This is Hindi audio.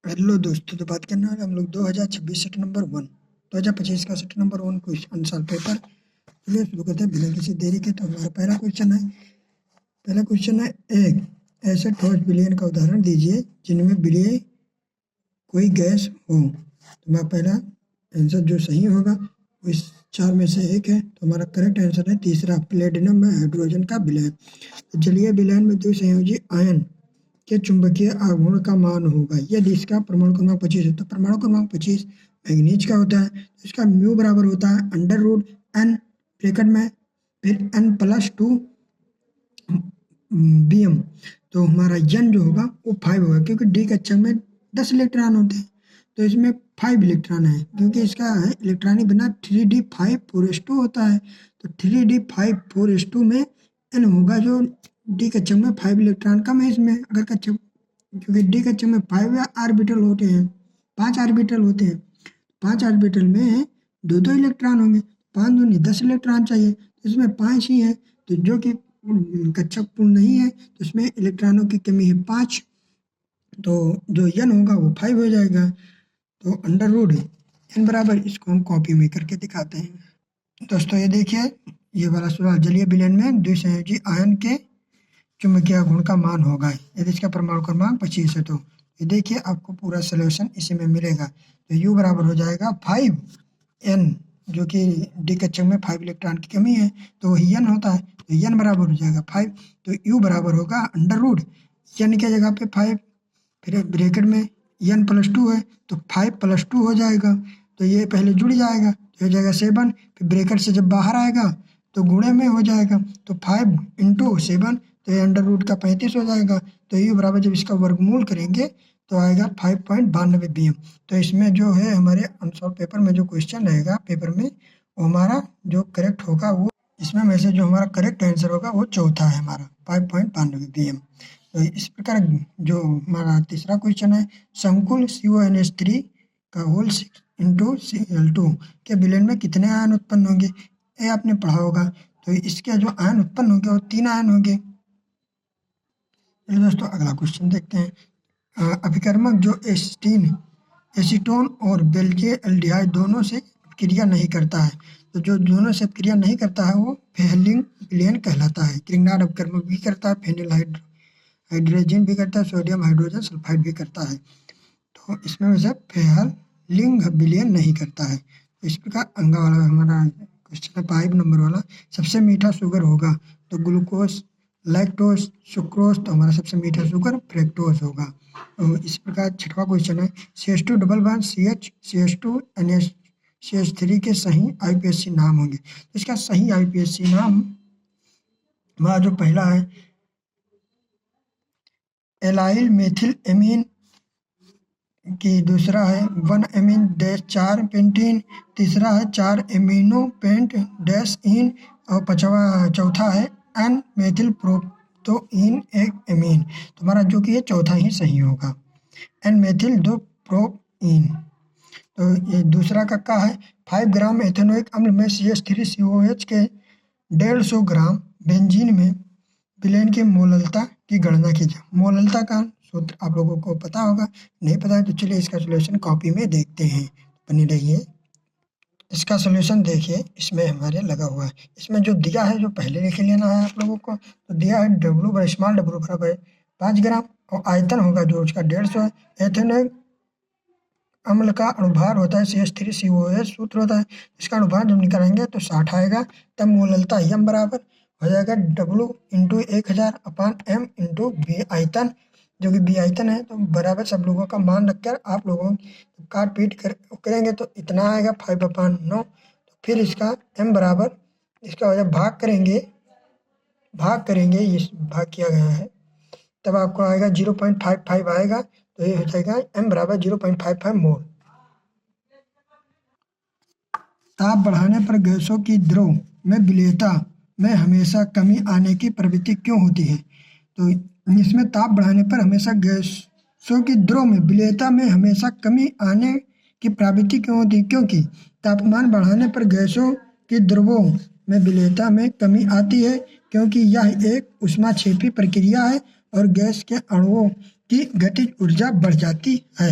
हेलो दोस्तों, तो बात करने वाले हम लोग 2026 सेट नंबर 1 2025 का set number 1 question answer paper. चलिए शुरू करते हैं बिना किसी देरी के। तो हमारा पहला क्वेश्चन है एक ऐसे ठोस विलयन का उदाहरण दीजिए जिनमें विलय कोई गैस हो। तो हमारा पहला आंसर जो सही होगा वो इस चार में से एक है। तो हमारा करेक्ट आंसर है तीसरा, प्लेटिनम में हाइड्रोजन का विलय। तो जलीय विलयन में द्विसंयोजी आयन के चुंबकीय आघूर्ण का मान होगा यदि इसका परमाणु क्रमांक 25 है। तो परमाणु क्रमांक 25 मैग्नीज का होता है, तो इसका म्यू बराबर होता है √n ब्रैकेट में फिर n+2 Bm। तो हमारा n जो होगा वो 5 होगा क्योंकि डी कक्षक में 10 इलेक्ट्रॉन होते हैं, तो इसमें 5 इलेक्ट्रॉन है क्योंकि इसका है इलेक्ट्रॉनिक बिना 3d5 होता है। तो 3d5 में n होगा जो डी कक्षक में 5 इलेक्ट्रॉन कम है इसमें। अगर कक्षक क्योंकि डी कक्षक में 5 ऑर्बिटल होते हैं, 5 ऑर्बिटल होते हैं, 5 ऑर्बिटल में 2 इलेक्ट्रॉन होंगे, 5 दूनी 10 इलेक्ट्रॉन चाहिए, तो इसमें 5 ही है। तो जो कि कक्षक पूर्ण नहीं है तो इसमें इलेक्ट्रॉनों की कमी है 5, तो जो n होगा वो 5 हो जाएगा। तो √n बराबर, इसको हम कॉपी में करके दिखाते हैं। दोस्तों ये देखिए, ये वाला सवाल जलीय विलयन में द्विसंयोजी आयन के चुंबकीय गुण का मान होगा यदि इसका परमाणु क्रमांक 25 है। तो ये देखिए आपको पूरा सोल्यूशन इसी में मिलेगा। तो U बराबर हो जाएगा 5n, जो कि डी कक्षक में 5 इलेक्ट्रॉन की कमी है तो वही n होता है, तो n बराबर हो जाएगा 5। तो U बराबर होगा √n के जगह पे 5, फिर ब्रैकेट में n+2 है तो 5+2 हो जाएगा, तो ये पहले जुड़ जाएगा तो हो जाएगा 7, फिर ब्रैकेट से जब बाहर आएगा तो गुणे में हो जाएगा, तो 5 × 7 तो ये √35 हो जाएगा। तो U बराबर जब इसका वर्गमूल करेंगे तो आएगा 5.92 Bm। तो इसमें जो है हमारे आंसर पेपर में जो क्वेश्चन रहेगा पेपर में, वो हमारा जो करेक्ट होगा वो इसमें में से जो हमारा करेक्ट आंसर होगा वो चौथा है हमारा 5.92 Bm। तो इस प्रकार जो हमारा तीसरा क्वेश्चन है, संकुल CONH3 का होल 6 × Cl2 के विलयन में कितने आयन उत्पन्न होंगे, ये आपने पढ़ा होगा। तो इसके जो आयन उत्पन्न होंगे वो 3 आयन होंगे। चलिए दोस्तों अगला क्वेश्चन देखते हैं। अभिकर्मक जो एसीटोन और बेल्जियल्डिहाइड दोनों से क्रिया नहीं करता है, तो जो दोनों से क्रिया नहीं करता है वो फेहलिंग विलयन कहलाता है। क्रिग्नार्ड अभिकर्मक भी करता है, फेनिल हाइड्रोजन भी करता है, सोडियम हाइड्रोजन सल्फाइड भी करता है। तो इसमें वैसे फेहलिंग विलयन नहीं करता है। तो इस प्रकार अंगा वाला हमारा क्वेश्चन है 5 नंबर वाला, सबसे मीठा शुगर होगा तो ग्लूकोज, लैक्टोज, सुक्रोज, तो हमारा सबसे मीठा शुगर फ्रैक्टोज होगा। तो इस प्रकार छठवां क्वेश्चन है, CH2 double bond CH CH2 NH CH3 के सही IUPAC नाम होंगे। तो इसका सही IUPAC नाम हमारा जो पहला है एलाइल मेथिल एमीन, की दूसरा है 1-amine-4 पेंटीन, तीसरा है 4 एमिनो पेंट -इन, और चौथा है N मेथिल प्रोप्टोइन एक एमीन। तो हमारा जो कि ये चौथा ही सही होगा, N मेथिल 2 प्रोइन। तो ये दूसरा का है 5 ग्राम एथेनोइक अम्ल में CH3COH के 150 ग्राम बेंजीन में विलयन की मोललता की गणना कीजिए। मोललता का सूत्र आप लोगों को पता होगा, नहीं पता है तो चलिए इसका सॉल्यूशन कॉपी में देखते हैं, बनी रहिए। इसका सॉल्यूशन देखिए इसमें हमारे लगा हुआ है, इसमें जो दिया है जो पहले लिख लेना है आप लोगों को। तो दिया है स्मॉल W बराबर 5 ग्राम और आयतन होगा जो उसका 150 है। एथेनोइक अम्ल का अणुभार होता है CH3COH सूत्र होता है, इसका अणुभार जब निकालेंगे तो 60 आएगा, तब मोललता M बराबर हो जाएगा W × 1000/m × B आयतन, जो कि B आयतन है। तो बराबर सब लोगों का मान रखकर आप लोगों काट पीट कर करेंगे तो इतना आएगा 5/9। तो फिर इसका M बराबर इसका वजह भाग करेंगे इस भाग किया गया है, तब आपको आएगा 0.55 आएगा। तो ये हो जाएगा M बराबर 0.55 मोल। ताप बढ़ाने पर गैसों की द्रव में विलेयता में हमेशा कमी आने की प्रवृत्ति क्यों होती है। तो इसमें ताप बढ़ाने पर हमेशा गैसों की द्रव में विलेयता में हमेशा कमी आने की प्रवृत्ति क्यों होती है, क्योंकि तापमान बढ़ाने पर गैसों की द्रवों में विलेयता में कमी आती है, क्योंकि यह एक ऊष्माक्षेपी प्रक्रिया है और गैस के अणुओं की गतिज ऊर्जा बढ़ जाती है।